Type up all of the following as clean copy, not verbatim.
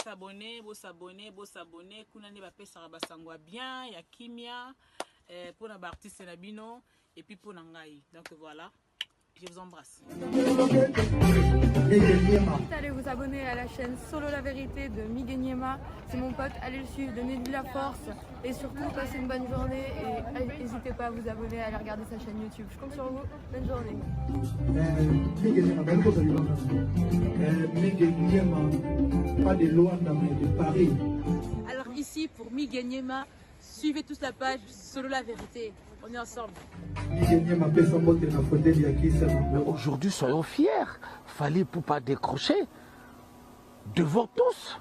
s'abonner. Kuna ne bape saraba sangwa bien, ya kimia, pour na artiste na bino, et puis pour nangai. Donc voilà, je vous embrasse. Allez vous abonner à la chaîne Solo La Vérité de Miguel Niema. C'est mon pote, allez le suivre, donnez-lui la force. Et surtout, passez une bonne journée. Et n'hésitez pas à vous abonner, à aller regarder sa chaîne YouTube. Je compte sur vous. Bonne journée. Pas de loi de Paris. Alors ici, pour Miguel Niema, suivez tous la page Solo La Vérité. On est ensemble. Aujourd'hui, soyons fiers. Fallait pour pas décrocher devant tous.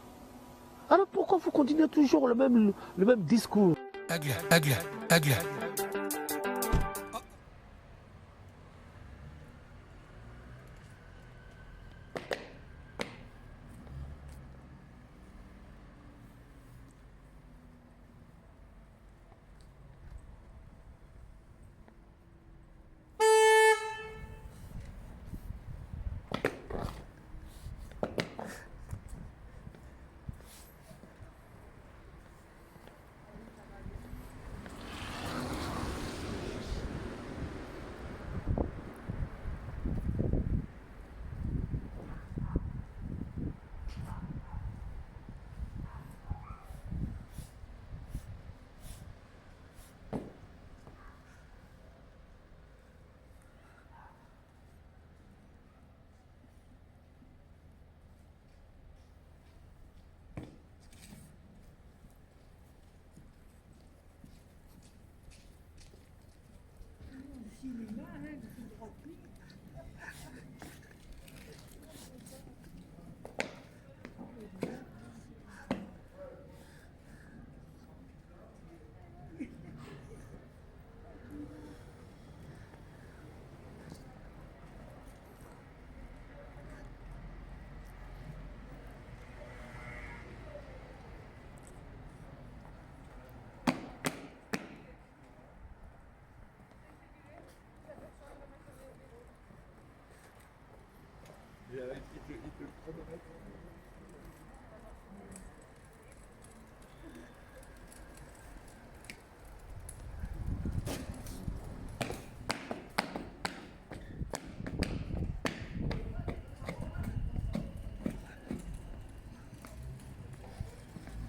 Alors pourquoi vous continuez toujours le même discours? Aigle.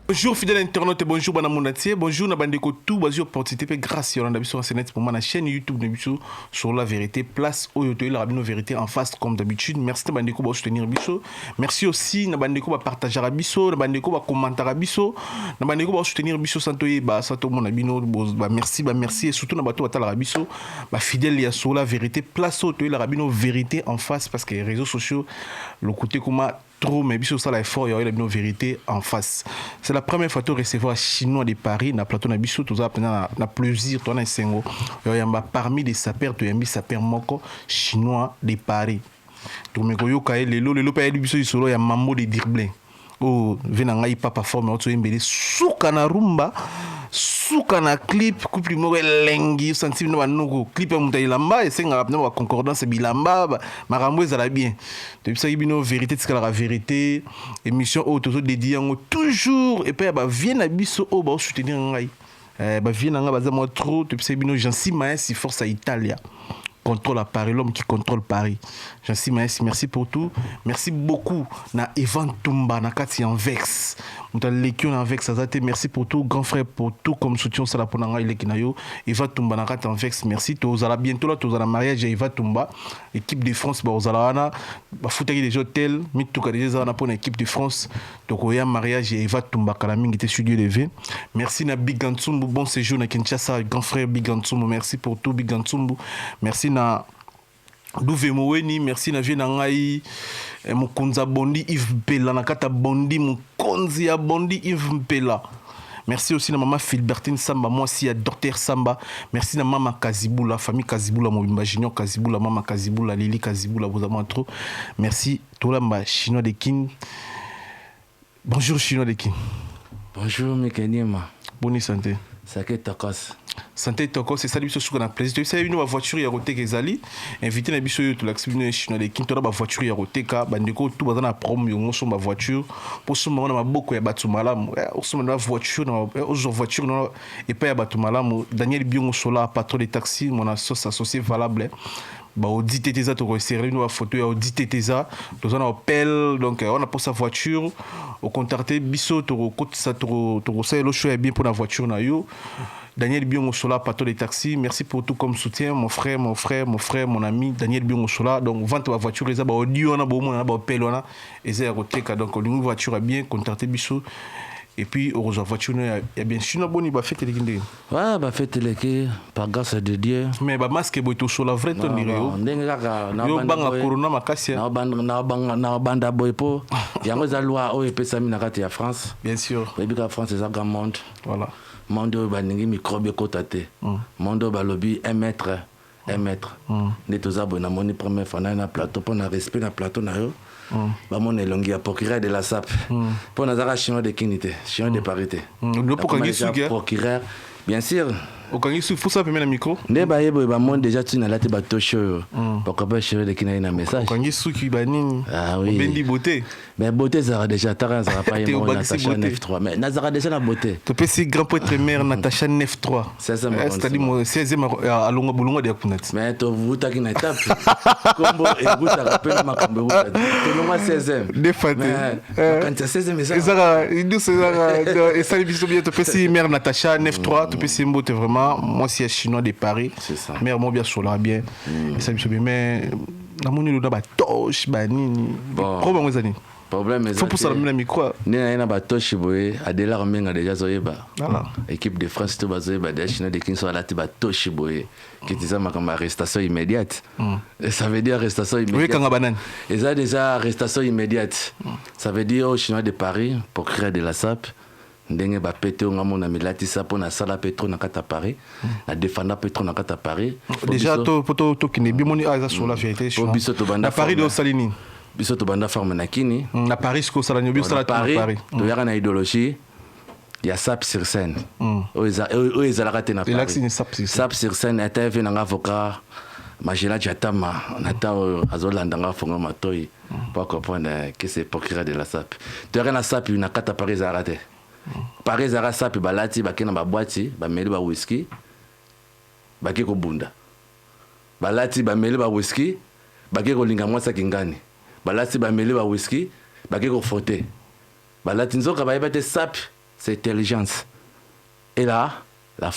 Bonjour fidèle internaute et bonjour bana monatier, bonjour na bandeko tout bazio opportunité grâce à la sur pour ma chaîne YouTube de biso sur La Vérité place oyoto la rabino vérité en face comme d'habitude. Merci na bandeko ba soutenir biso. Merci aussi na bandeko ba partager biso, na bandeko ba commenter biso, na bandeko ba soutenir biso santoye ba sato mon abino ba merci et surtout na bato batala biso ba fidèle ya sur La Vérité place oyoto la rabino vérité en face parce que les réseaux sociaux le côté comment trop mais biso ça l'effort il y a une vérité en face. C'est la première fois que recevoir chinois de Paris na plateau na biso tout ça na plaisir toi na sengo il y a parmi les sapeurs to yambi sapeur moko chinois de Paris to me ko yoka lelo pa biso solo ya mambo de dirblin oh venanga i papa forme auto yembele suka na rumba suka na clip couple mo lengi sensible na banoko clip ya muta ilamba esenga na concordance bilamba makambo ezala bien depuis ça bino vérité tika la vérité émission auto dédié toujours et puis ba vient na biso o ba soutenir ngai ba vient nga baza moi trop depuis ça bino Jansi Maes force à Italia contrôle à Paris, l'homme qui contrôle Paris. Jansi Maes, merci pour tout. Merci beaucoup. Na Evan Tumba, na Kati en Vex. Mouta Lekion en Vex, Azate, merci pour tout. Grand frère pour tout, comme soutien, ça la ponanga Ilekinayo. Evan Tumba, na Kati en Vex, merci. Tozala bientôt là, tozala mariage, Evan Tumba. Équipe de France, Ozala Ana. Foutaki des hôtels, Mitouka des Ana pour l'équipe de France. Donc, Oya mariage, Evan Tumba, Kalaming était studio levé. Merci na Big Gansumbu, bon séjour na Kinshasa, grand frère Big Gansumbu, merci pour tout, Big Gansumbu. Merci na Douve Moweni, merci na vie na ngai Mukonza Bondi Yves Mpela na kata Bondi Mukonzi ya Bondi Yves Mpela. Merci aussi na maman Philbertine Samba, moi aussi à Docteur Samba. Merci na maman Kazibula, famille Kazibula, Mobimba Junior Kazibula, maman Kazibula, Lili Kazibula, vous avez trop. Merci Tolamba Chinois de King. Bonjour Chinois de King. Bonjour Miguel Niema. Bonne santé. Saké Takas. santé toko c'est ça biso suka na plaisir to ça une voiture ya roteka ezali invité na biso yo to l'accès chinois de kinto ba voiture ya roteka bandeko tout bazana promo yo moso ba voiture pour ce moment na maboko ya batu malamu osoma na voiture na voiture na et pas ya batu malamu Daniel Biongo Sola patron de taxi mon associé valable bah audit TTSA to resserrer une photo ya audit TTSA dans un appel donc on a pour sa voiture au contacter biso to côté ça to ça le choix bien pour la voiture na yo Daniel Biongo Sola patron de taxi merci pour tout comme soutien mon frère mon ami Daniel Biongo Sola donc vente la voiture les ba audio na bo mo na ba appel on et c'est roteka donc une voiture bien contacter biso. Et puis, heureusement, voiture, il y a bien sûr une bonne fête. Ouais, bah fête les par grâce de Dieu. Mais bah masque est tout sur la vraie ton dirait. Yo banga corona makasi. Na banda boypo. Yango za loi o epesa mi na kati ya France. Bien sûr. Et puis la France c'est un grand monde. Voilà. Monde ba ningi microbe kotate. Monde ba lobby 1 mètre. 1 mètre. Ne toza bona moni première fois na plateau pour na respect na plateau na yo. Bah mon elongi à procureur de la SAP pour nazara chinois de kinité chinois de parité procureur bien sûr au kangi sou faut ça le micro ne ba yebo ba mon déjà tu na lati ba tosho pourquoi pas chinois de kinité na message kangi sou qui ba nini ah oui bendi beauté mais beauté ça déjà tara ça pas yemo Natacha 9.3 mais nazara déjà la beauté to pesi grand poète mère Natacha 9.3 c'est-à-dire mon 16e à longa bulunga de kunat mais to vuta ki na étape combo et vuta rappelle ma combo vuta to longa 16e défaté quand tu 16e mais ça et ça biso bien to pesi mère Natacha 9.3 to pesi mbote vraiment moi c'est chinois de Paris mère moi bien sur là bien et ça biso mais la moni lo da ba toche ba nini problème aux années problème faut pour ça le micro né na ba toche boy adela romenga déjà zoyeba équipe de France to bazoyeba de chinois de kinso ala ti ba toche boy qui disait ma comme arrestation immédiate ça veut dire arrestation immédiate oui quand banane et ça déjà arrestation immédiate ça veut dire au chinois de Paris pour créer de la SAP ndenge ba pété nga mona milati sa pona sala pétro na kata Paris na défendre pétro na kata Paris déjà to qui ne bimoni a sur la vérité na Paris de Salini biso to banda forme na kini na Paris ko sala nyobi sala Paris to yaka na idéologie ya SAP sur scène o ezala raté na Paris SAP sur scène était venu un avocat Magela Jatama nata azolanda nga fonga matoi pour comprendre que c'est procureur de la SAP to yaka na SAP na kata Paris a raté Paris a SAP balati bakena ba boîte ba meli ba whisky baki ko bunda balati ba meli ba whisky baki ko linga mwasa kingani balati ba meli ba whisky baki ko frotter balati nzoka ba yebate SAP c'est intelligence et là la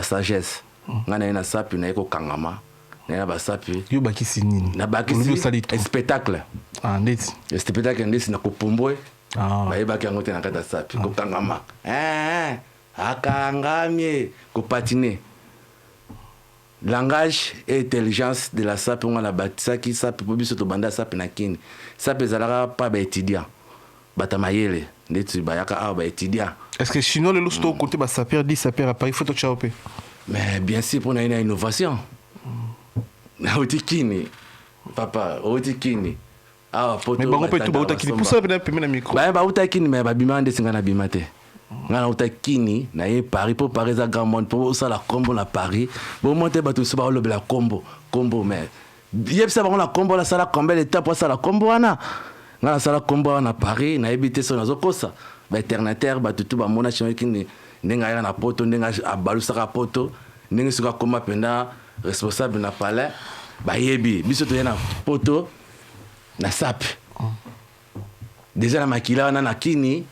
sagesse ngana na SAP na ko kangama na ba SAP yo baki sinini na baki spectacle ndeti spectacle ndesi na ko pumbwe ba yebaki yango te na kata SAP ko kangama akangamie ko patiner langage et intelligence de la SAP on la batisaki SAP po biso to banda SAP na kini SAP ezalaka pa ba étudiant batamayele ndeti bayaka ba étudiant est-ce que chinois le losto côté ba saper dit saper à Paris photo chaopé mais bien sûr pour une innovation na otikini papa otikini poto mais bango peut tout ba otakini pour ça na micro ba otakini mais ba bima ndesinga na bimate ngana utakini na ye Paris pour Paris za grand monde pour ça la combo na Paris bon monter bato so ba lo la combo mais yebisa ba la combo la sala combien d'étapes pour ça la combo ana ngana sala combo na Paris na ebité so nazo kosa ba alternateur ba tout ba mona chino kini ndenga ya na poto ndenga abalusa ka poto ndenga suka koma penda responsable na palais ba yebi biso to na poto na SAP déjà na makila na kini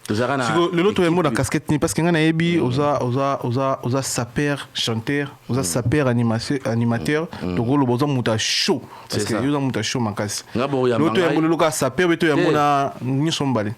le lot est mot dans casquette ni parce que ngana yebi oza saper chanteur oza saper animateur donc le besoin muta show parce que yo muta show makasi l'autre est le loka saper beto ya mona ni sombale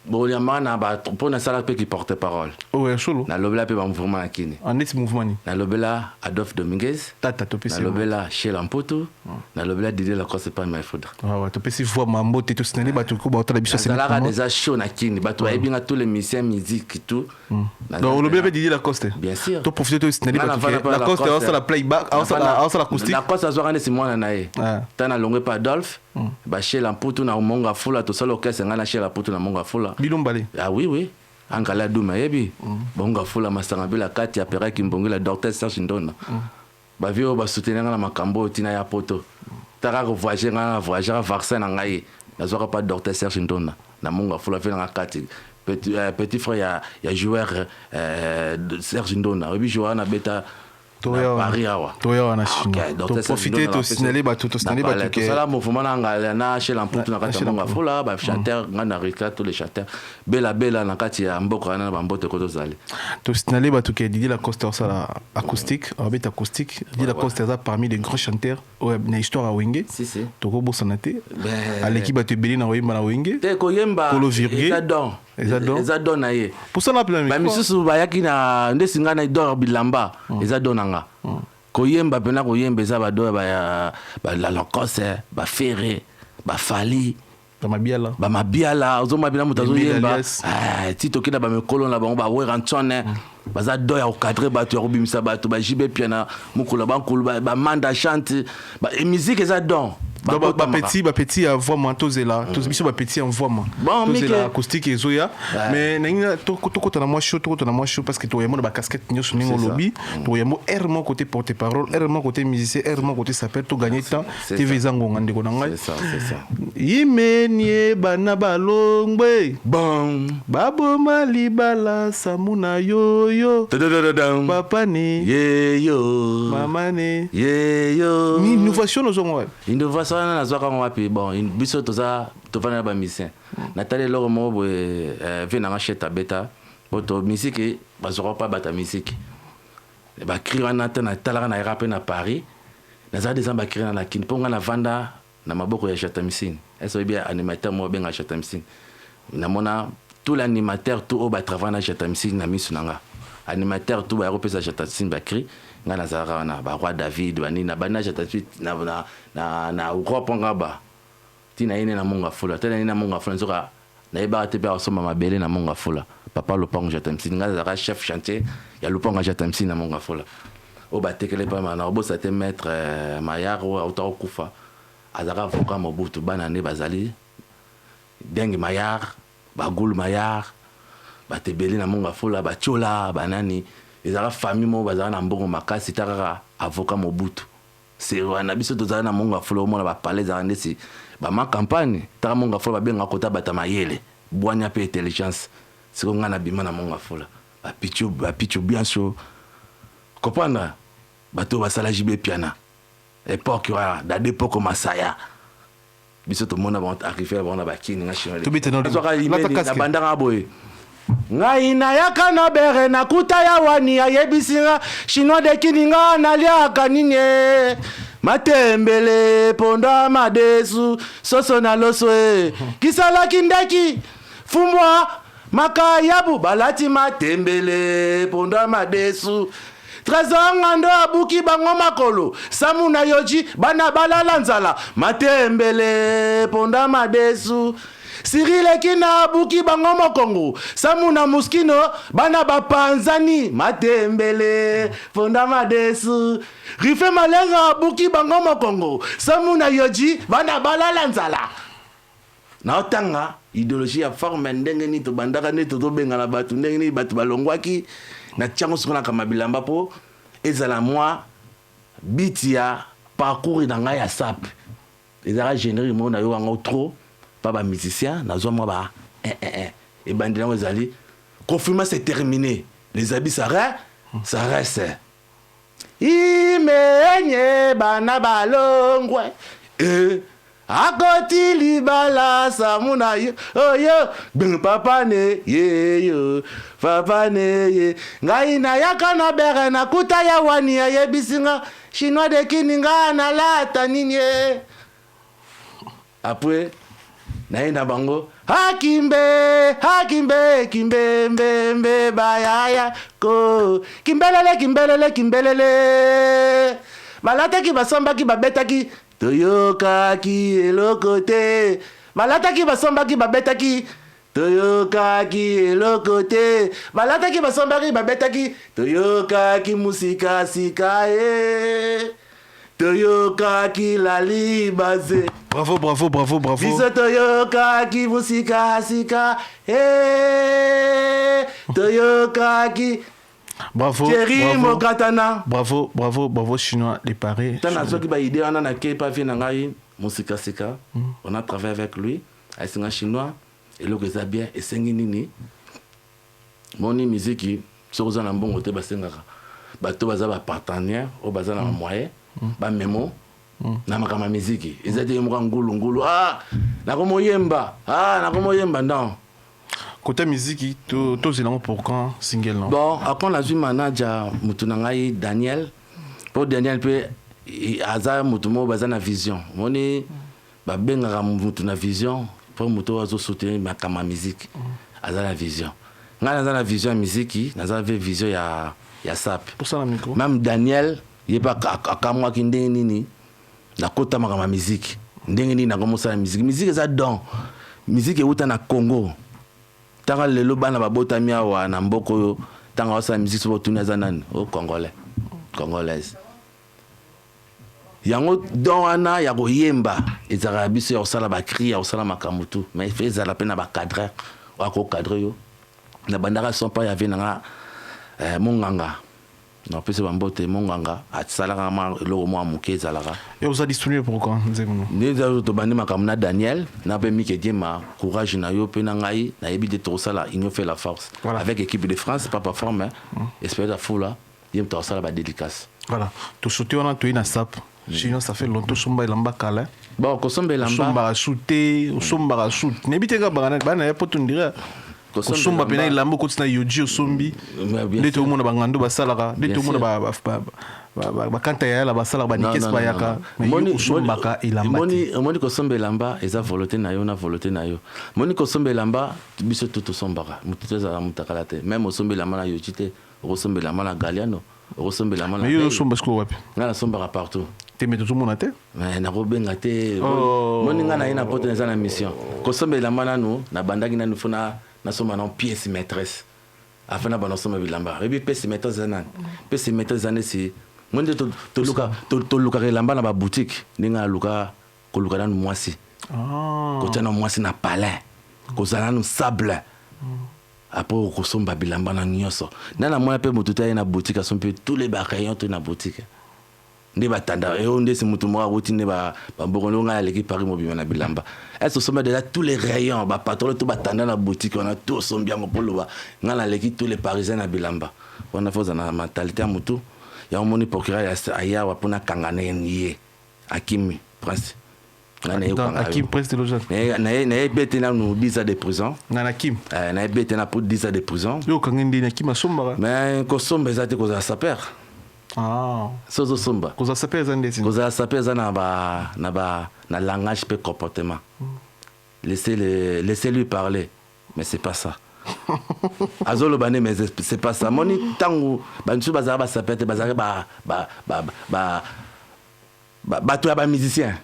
bon ya mana ba pour na sala pe qui porte parole ouais solo na lobela pe ba mouvement akini en net mouvement ni na lobela Adolphe Dominguez tata topesi na lobela Shela Mpoto na lobela Didier Lacoste pas my foudre ouais topesi voix mambo te to sinali ba to ko ba otala biso c'est la déjà show na kini ba to ebi nga tous les musiciens musique et tout donc lobela Didier Lacoste bien sûr to profiter to sinali ba to Lacoste a la playback a la acoustique Lacoste azwa ne c'est moi na ye tana longwe pa Adolphe ba Shela Mpoto na monga fula to solo orchestre ngana Shela Mpoto na monga fula Bilombale ah oui Angala Douma yebi bonga fula masanga bila kati apera kimbongela docteur Serge Ndona ba vio ba soutenir na makambo tina ya poto taka ko voyager na voyager vaccin na ngai nazoka pas docteur Serge Ndona na monga fula fe na kati petit frère ya joueur Serge Ndona obi joueur na beta Toya na Chine. Donc profiter to signaler ba tout que ça mouvement na na chez l'amputu na kati monga fula ba chanteur ngana rika tous les chanteurs bela na kati ya mboko na ba mbote ko tozali to signaler ba tout que Didier Lacoste ça acoustique orbite acoustique Didier Lacoste ça parmi les grands chanteurs na histoire à Wenge si to ko bosanate à l'équipe te beli na oyemba na Wenge te ko yemba ezadon na ye pour ça na plan ba misusu ba yaki na ndesinga na idor bilamba ezadonanga koyemba pena koyemba eza ba do ba la Lacoste ba ferré ba fali ba mabiala ozoma bina mutazo yemba tito kina ba mekolo na bango ba werantone baza do ya cadrer bato ya kobimisa bato ba jibe piana mukula bankulu ba manda chante ba musique eza don ba petit envoiement tous là tous biso ba petit envoiement tous là acoustique et zoya mais ninga to na moi chaud parce que to yemo ba casquette nyoso ningo lobby to yemo errement côté porte-parole errement côté musicien errement côté sapeur to gagner temps TV zango ngande ko ngai c'est ça imenie bana balongwe bon babo malibala samuna yo papa ne yo mama ne yo ni innovation nos ngwa innovation na zwaka wapi bon biso toza tovana ba musicien natale loro mo ve na cheta beta poto musique bazoro pa bata musique ba kriwa na tana talaka na rap na Paris na za des ba kriwa na kin ponga na vanda na maboko ya cheta musicien eso bien animateur mo benga cheta musicien na mona tout l'animateur tout au ba travailler na cheta musicien na misu nanga animateur tout ba repesa cheta musicien ba kri nga nazara na ba roi David bani na bana cheta na ukoponga ba tina ine na monga fula tena ine na monga fula nzoka na eba te ba soma mabele na monga fula papa Lupango cheta musicien nga zara chef chantier ya Lupango cheta musicien na monga fula o ba tekele pa na obosa te maître Mayaro auto kufa azara avocat Mobutu bana ne bazali Deng Mayar bagul Mayar ba tebeli na monga fula ba chola banani ezara famille mo bazara na mbongo makasi taka avocat Mobutu c'est wana biso tozala na monga fula o mona ba palais za ndesi ba ma campagne taka monga fula ba benga kota bata mayele bwanya pe intelligence siko ngana bima na monga fula ba pichu bien chaud comprendre bato basala jibe piana époque wa da d'époque masaya biso to mona ba arriver ba ba kini nga chinois to biteno la bandanga boy ngai na yaka na bere na kuta ya wani ayebisinga chinois de kininga na liaka nini matembele ponda madesu soso na loswe kisala kindaki fumwa makayabu balati matembele ponda madesu Trésor ngando abuki bango makolo samuna yoji bana balala nzala matembele ponda madesu Cyril kina abuki bango mokongo samuna muskino bana bapanzani matembele ponda madesu rife malenga abuki bango mokongo samuna yoji bana balala nzala na otanga idéologie ya forme ndenge ni to bandaka ne to benga na batu ndenge ni batu balongwaki na tiango sukuna kama bilamba po ezala moi bitia parcours na ngai ya sap ezala générique mo na yo wango trop pas ba musicien na zo moi ba et bandina ezali confinement c'est terminé les habits ça reste imenye bana balongwe akoti libala samuna yo oyo beng papa ne ye papa ne ye ngai na yaka na bere na kuta ya wani ya yebisinga chinois de kininga na lata nini après na ina bango hakimbe kimbe bayaya ko kimbelele balata ki basomba ki babeta ki toyoka ki eloko te balata ki basomba ki babeta ki toyoka ki eloko te balata ki basomba ki babeta ki toyoka ki musika sika toyokaki lalibaze. Bravo, bravo, bravo, bravo. Biso toyokaki musika. Toyokaki. Bravo, Thierry Mokatana. Bravo, bravo, bravo, chinois, les paris. Tant à ceux qui ont idée, on a qui pas venu nangai musika. On a travaillé avec lui, avec un chinois, et le que bien, et c'est nini. Mon musique, sur un bon côté, basengara. Bato baza ba partenaire, au baza na moyen, ba memo, na makama musique. Ils étaient ngulu. Ah, na komo yemba. Non. Côté musique, tous les pour quand single non. Bon, après on a vu manager mutunangai Daniel. Pour Daniel peut aza mutumo baza na vision. Moni ba benga mutuna vision pour muto azo soutenir makama musique. Aza la vision. Nga na vision musique, na vision ya SAP. Pour ça, la micro. Même Daniel, il n'est pas à moi qui est nini. Na kota ma musique. Ndengeni na commencé la musique. Musique c'est don. Musique est où na Congo. Tant que le loba na babota miawa na mboko yo. Tant que la musique sur tourner zanan au Congolais. Congolaise. Yango don ana ya koyemba. Ezara biso ya osala ba cri ya osala makamutu. Mais il fait ça la peine ba cadrer. Wa ko cadrer yo. Na bandara son pas y avait na Monganga. Non, plus c'est Bambote, Monganga. À Salarama, le roman Mouké Zalara. Et vous avez distribué pourquoi? Nous avons demandé à Daniel, n'a pas mis que ma courage na yo penangai, na ébi de tout ça là, il nous fait la force. Voilà. Avec l'équipe de France, pas forme, espère la foule là, il y a tout ça là, dédicace. Voilà. Tout sauté, on a tout une SAP. Sinon, ça fait longtemps que Somba est lamba calé. Bon, que Somba est lamba. Somba a shooté, Somba a shooté. N'habitez pas, il n'y a pas tout dire. Kosomba pena ilambo kotina yoji osombi ndete omona bangando basalaka ndete omona ba kanta ya la basala ba nikes ba yaka moni kosomba ka ilamba moni kosomba ilamba eza volonté na yo na volonté na yo moni kosomba ilamba biso tout sombaka mutu za mutakala te même osomba ilamba na yoji te osomba ilamba na Galiano osomba ilamba na mais yo somba sko wapi ngana sombaka partout te meto mona te mais na robenga te moni ngana ina poto na mission kosomba ilamba nanu na bandaki nanu fona na soma non pièce maîtresse afin na bana soma bilamba et puis pièce maîtresse zanan pièce maîtresse zané c'est moi to luka lamba na ba boutique ninga luka ko luka na mwasi ko tana mwasi na palais ko zana no sable après ko somba bilamba na nyoso na moi pe motuta na boutique sont peu tous les rayons na boutique ne batanda et on dit c'est mutu moi routine ba mbongo nga l'équipe Paris mobile na bilamba elles se sont déjà tous les rayons ba patron tout batanda na boutique on a tout son bien pour le ba nga na l'équipe tous les parisiens na bilamba on a fait na mentalité à mutu ya moni procureur aya wa pona kangana yé Hakim Prince Hakim Prince de Loja na bête na nous 10 ans de prison na Hakim na bête na pour 10 ans de prison yo kangindi na Hakim asomba mais ko somba ezate ko za saper. Ah. Sozo somba. Koza sapé zandesi. Koza sapé zana na langage pe comportement. Laissez-lui parler, mais c'est pas ça. Azolo bane mais c'est pas ça. Moni tangu bantu bazara ba sapete bazara to ba musicien.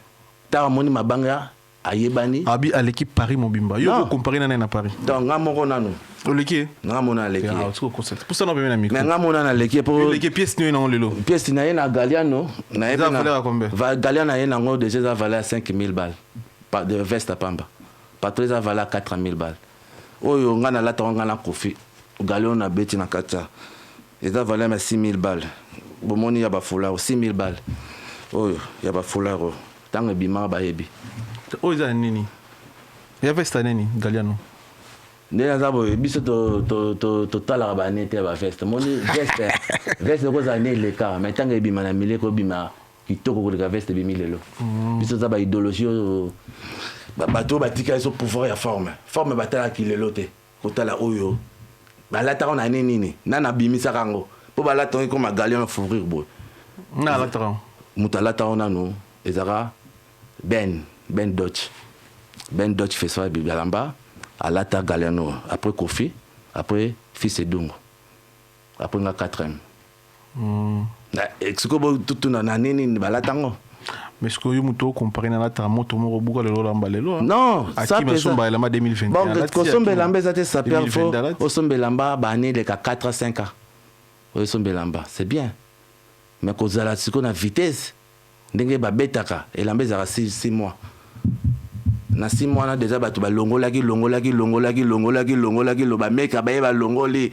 Ta moni mabanga ayebani. Abi à l'équipe Paris Mobimba. Yo comparer na Paris. Donc ngamoko nanu. Oleki ngamona leki pour ça na bemena micro mais ngamona na leki pour leki pièce ni na lelo pièce na na Galiano na eza valeur à combien Galiano na na ngo déjà ça valait 5000 balles pas de veste à pamba patron ça valait 4000 balles oyo ngana la tonga na kofi Galiano na beti na kacha eza valait 6000 balles bomoni ya ba foulard 6000 balles oyo ya ba foulard tanga bima ba yebi oyo za nini ya veste nini Galiano Nena zabo biso to tala ba nete ba veste moni veste ko za ne le ka mais tanga bima na mile ko bima kitoko ko le veste bi milelo biso za ba idéologie ba to ba tika so pouvoir ya forme batala ki le lote ko tala oyo ba la ta on a nini na bimisa kango po ba la to ko ma Galiano fourrir bo na la ta mutala ta on no ezara Ben Dodge fait ça bibalamba à l'ata Galiano, après Kofi, après Fils et Dungo, après la 4e. Est-ce que tout le monde a l'atango? Mais est-ce que vous avez comparé à l'ata moto moro buka le lamba lelo? Non, ça peut être 2021. Bon, quand sombe lamba ça ça perd fort. Au sombe lamba bané les 4 à 5 ans. Au sombe lamba, c'est bien. Mais quand ça la vitesse ndenge babetaka elamba ezaka 6 mois na 6 mois na déjà bato balongolaki bameka baye balongoli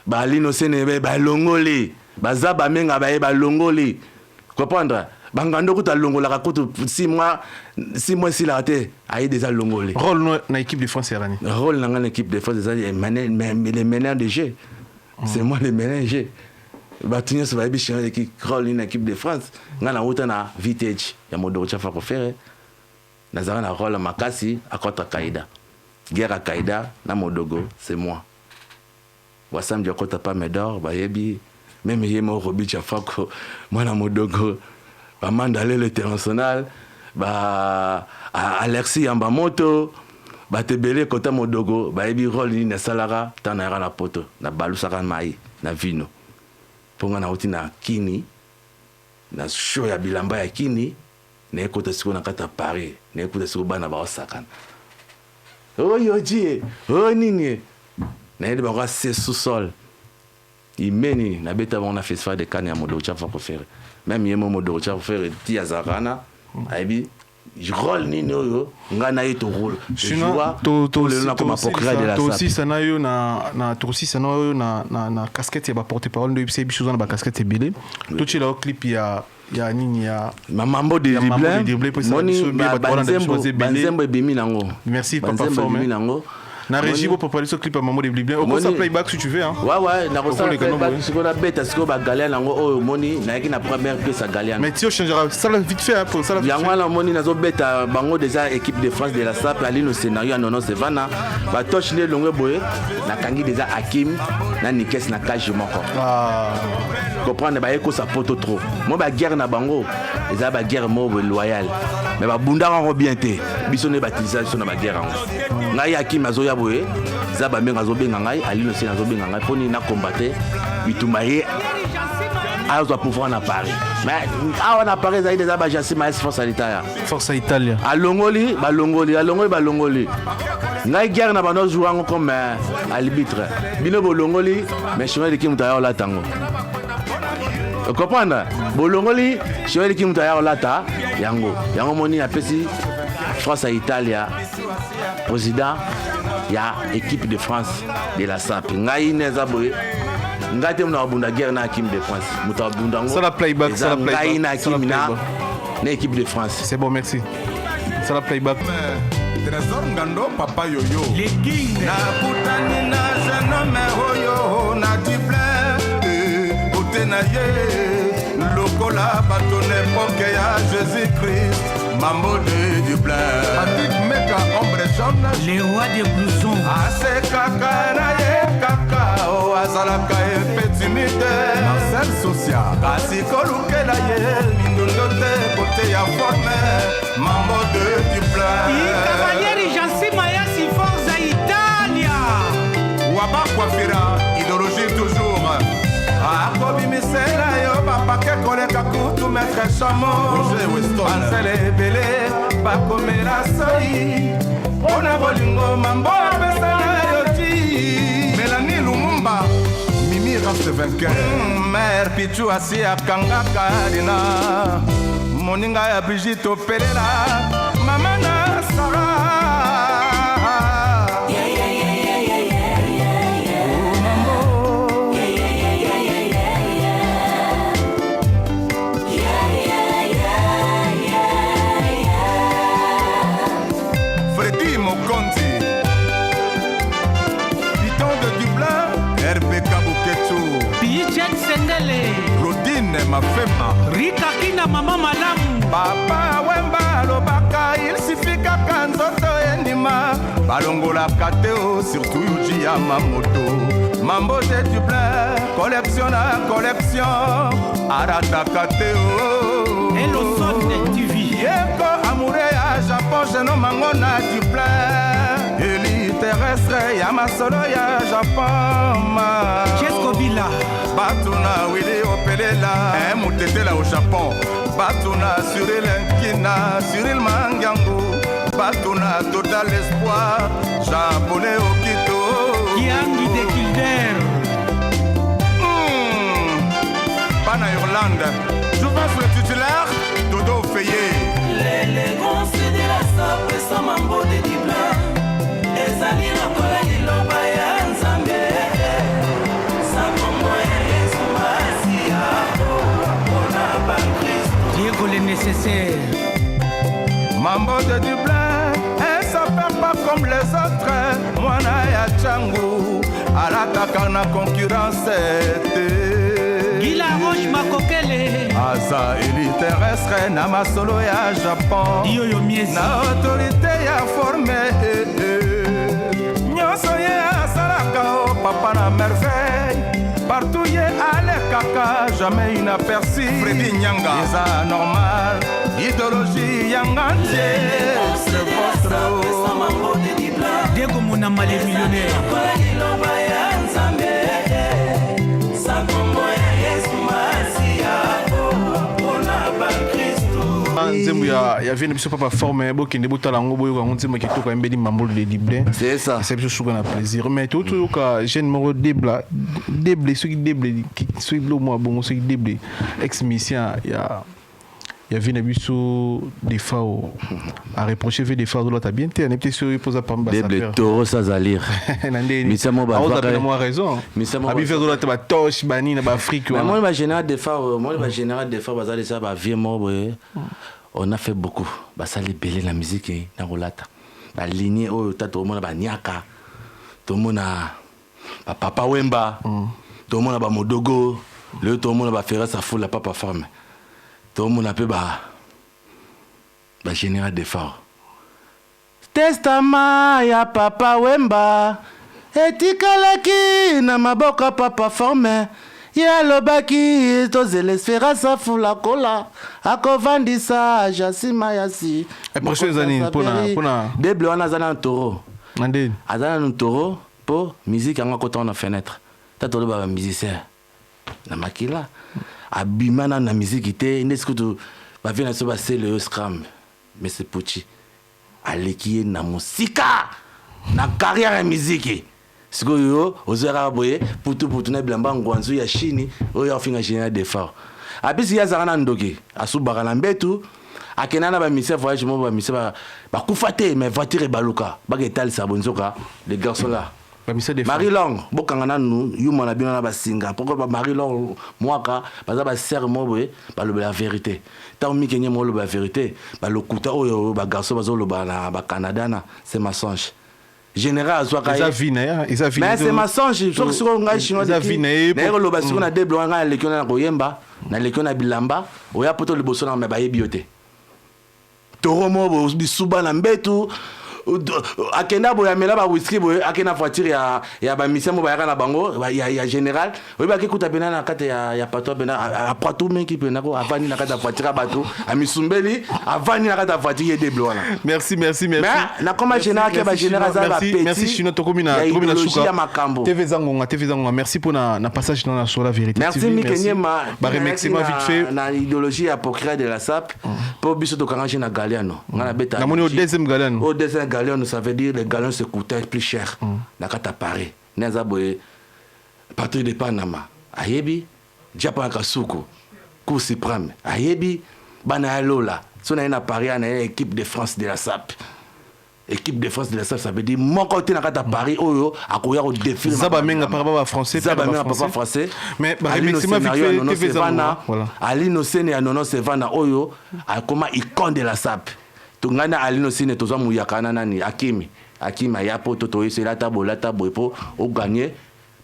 balino senebe balongoli baza bamenga baye balongoli comprendre bangando kuta longolaka kutu 6 mois silaka te aye déjà longoli rôle na équipe de France erani rôle na l'équipe de France les meneurs de jeu c'est moi les meneurs de jeu bato nyonso bayebi changement d'équipe rôle na équipe de France nga na uta na vintage ya modoro chafa kofere nazara na rôle makasi akota Kaïda guerre à Kaïda na modogo c'est moi wasam dia kota pas medor bayebi même yemo robi chafa ko mwana modogo ba mandale l'international ba Alexis Yambamoto ba tebele kota modogo bayebi rôle ni na salara tanara na poto na balusaka mai na vino ponga na uti na kini na show ya bilamba ya kini na ekota siko na kata Paris na ekota siko bana ba osakana oyo die o nini na yede ba se sous-sol imeni na beta bon na festival de Cannes ya modo chafa ko faire même yemo modo chafa faire ti azakana aibi rôle nini oyo nga na yeto rôle sinon to le na comme apocryphe de la to aussi sana yo na to aussi sana yo na casquette ya ba porte-parole de UPC biso na ba casquette belé to chi la clip ya nini ya mambo de dribble moni banzembo ebimi nango merci papa formé na régie pour préparer ce clip à maman de Biblien au conseil playback si tu veux hein ouais na conseil playback si on a bête est-ce que ba galère nango oh moni na ki na première pièce à galère mais tu changera ça vite fait pour ça ya ngwana moni nazo bête bango déjà équipe de France de la SAP ali no scénario non c'est vana ba touch ne longue boye na kangi déjà Hakim na Nikes na cage moko comprendre ba eko sa poto trop moi ba guerre na bango eza ba guerre mo loyal mais ba bunda ngo bien te biso ne batilisation na ba guerre ngo ngai Hakim azoya boye zaba menga zobenga ngai alino sina zobenga ngai poni na combattre bitumba ye azo pouvoir na Paris mais awa na Paris zaide zaba jasi ma force Italia alongoli balongoli ngai guerre na bano jouango comme arbitre bino bolongoli mais chemin de kimta la tango comprendre bolongoli chemin de kimta ya lata yango moni apesi France à Italia président ya équipe de France de la SAP ngai neza boye ngate mna bunda guerre na équipe de France muta bunda ngo ça la playback ngai na équipe na équipe de France c'est bon merci ça la playback Trésor Ngando papa yoyo les king na putani na jeune hoyo na diplé botena ye lokola batone poke ya Jésus-Christ Mambo de Dublin Patrick Meka ombre jaune les rois des blousons Ase kaka na ye kaka o azalaka e pétimité Marcel Socia Kasi kolukela ye mindondote côté ya forme Mambo de Dublin Cavalieri Jansi Maya si forza Italia Waba Kwafira idéologie toujours Akobi misela yo papa ke koleka kutu maître chamo Ansele belé bakomela soi Ona bolingo mambo apesana yo ti Mélanie Lumumba Mimi reste vainqueur Mère Pichu asi akanga karina Moninga ya Brigitte Opelela Mama na Sarah Claudine Mafema Rika Kina Mama Malamu Papa Wemba Lobaka il suffit kaka nzoto endima balongolaka te o surtout Yuji Yamamoto Mambo de Dublin collection na collection arataka te o Hello Son TV Yeko amoureux ya Japon jeno mango na Dublin Eli terrestre ya masolo ya Japon ma Chesko Bila Batuna Willy Opelela Mutetela au Japon Batuna Cyril Nkina Cyril Mangango Batuna Total Espoir Japonais au Quito Kiangi de Kilder Pana Irlande Je pense le titulaire feye l'élégance de la sape esa mambo de dibla ezali lokola liloba ya nzambe sakombo ya yesu masiya mpona bakristo Diego le nécessaire mambo de dibla esa perd pas comme les autres mwana ya changu alataka na concurrence te Gila Roche Makokele aza eli terrestre na masolo ya Japon Dioyo Miesi na autorité ya forme nyonso ye asalaka o papa na merveille partout ye alekaka jamais inaperçu Freddy Nyanga eza normal idéologie yanga ntie le vostre Diego Monama les millionnaires nzembo ya vie na biso papa forme bokende botala yango boyoka yango nzembo kitoko yambeli mambolo de lible c'est ça esa biso suka na plaisir mais toyoka jeune moko deble soki deble soki bilo mwa bongo soki deble ex musicien ya vie na biso des fois à reprocher fait des fois de l'autre bien te ne peut se poser par deble toro sans allure misa mo ba moi raison abi faire de l'autre ba toche bani na ba Afrique moi ba général des fois bazali ça ba vie mo on a fait beaucoup ça les belé la musique na rolata ba lignée o tato mona ba nyaka to mona ba papa wemba to mona ba modogo le to mona ba faire ça fout la papa forme to mona pe ba général d'effort testament ya papa wemba etikalaki na maboka papa forme ya lobaki tozela espérance fula kola akovandisa jasima yasi prochaines années pona deble wana azana toro ndeni azana toro po musique anga kota na fenêtre tato ba musicien na makila abimana na musique te nesikutu ba vient so ba c'est le scram mais c'est Pucci aleki na musika na carrière ya musique sikoyo ozera boye putu na bilamba ngwanzu ya chini oyo afinga général d'effort abisi ya zana ndoki asubaka na mbetu akenana ba mise voyage mo ba mise ba kufate mais voiture baluka ba ketal sabonzoka les garçons là Marie Long bokanga nanu yuma na bino na basinga pourquoi ba Marie Long mwaka baza ba serre mo boye ba loba la vérité tant mi kenye mo loba la vérité ba lokuta oyo ba garçon bazo loba na ba Canada na c'est mensonge général azwaka mais c'est mensonge soki siko ngai chinois d'ailleurs loba siko na deble nga lekio na koyemba na lekio na bilamba oya poto liboso na me bayebi yote toro mo bisuba na mbetu akenda boya mela ba whisky boy akena voiture ya ba mission mo bayaka na bango ya général oyi ba kikuta bena na kate ya patron bena aprato men ki bena ko avani na kate voiture bato amisumbeli avani na kate voiture de bloana merci mais na koma général ke ba général za ba petit merci chino tokomina suka TV Zangonga merci pour na passage dans la sur la vérité merci Mikenyema ba remerciement vite fait na idéologie apocryphe de la SAP pour biso to kangana na Galiano ngana beta na moni au deuxième Galiano Galion, ça veut dire les galons se coûtaient plus cher. La carte à Paris. Nazaboye, Patrick de Panama. Ayebi, Japan Kasuko, Cour suprême. Ayebi, Bana Lola. Si on a une Paris, on a une équipe de France de la SAP. Équipe de France de la SAP, ça veut dire mon côté na carte à Paris, Oyo, à courir au défi. Zabamenga par français. Zabamenga par français. Mais remerciement vite fait, Alino Sene et Nono Sevana, Oyo, à comment icône de la SAP. Tungana alino sine toza muyakana nani akimi ayapo toto yesela tabo epo o gagner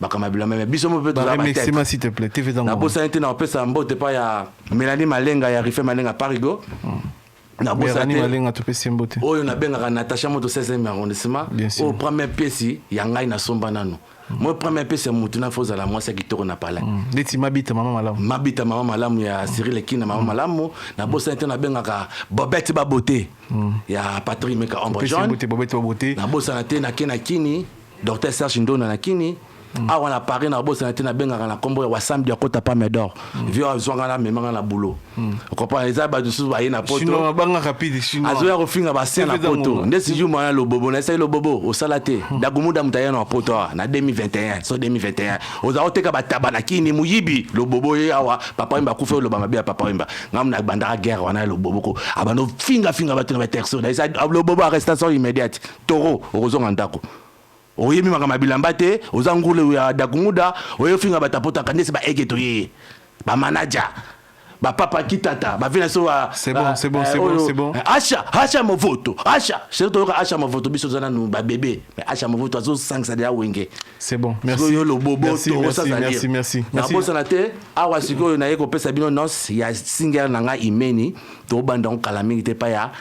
bakamabila même biso mo peut toza ba tête s'il te plaît TV Zango na bosa inte na pesa mbote pa ya Mélanie Malenga ya Rife Malenga Parigo na bosa Mélanie Malenga to pesa mbote oyo na benga Natasha moto 16e arrondissement au premier pièce ya ngai na somba nanu moi premier pièce mutuna foza la moi c'est kitoko na pala ndeti mabita mama malamu ya Cyril Ekina mama malamu na bosa inte na benga ka Bobette Baboté ya Patrick Meka Ombre Jaune Bobette Baboté na bosa na te na kina kini docteur Serge Ndona na kini Ah, on a parlé dans le boss, on a été dans le combo, on a samedi à côté pas médor. Vieux, on a là, même dans le boulot. On comprend les abats de sous, il y a une poto. Sinon, on va rapide. Sinon, on a refait un bassin à poto. N'est-ce que je m'en ai le bobo, on essaye le bobo, au salaté. Dagoumou d'Amtaïa en poto, en 2021, sur 2021. Aux aotés Kabatabana, ni Mouyibi, le bobo, papa m'a coupé le bambabé à papa m'a. Nam na bandara guerre, on a le bobo. Abano finga battu na terre. Le bobo arrestation immédiate. Toro, au zone en dako. Oyemi makama bilamba te ozangule ya dakumuda oyofinga batapota kandese ba egeto ye ba manager ba papa kitata ba vina so c'est bon acha mo voto acha c'est to acha mo voto biso zana no ba bébé mais acha mo voto azo 5 ça dia wenge c'est bon merci merci na bosa na te awa siko na yeko pesa bino nos ya singer nanga imeni to banda on kalami te pa ya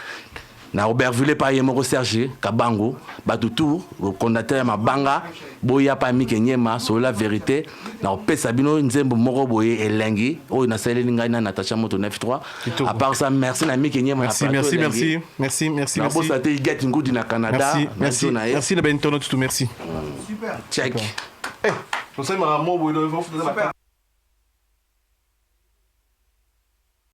na Aubervilliers pa yemoko Serge Kabango batutu le condateur mabanga boya pa mikenyema sur la vérité na pesa bino nzembo moko boye elengi o na sele ngai na Natacha Moto 93 à part ça merci na mikenyema merci na bosa te get ngudi na Canada merci na ben tono tout merci super check eh on sait ma mo boye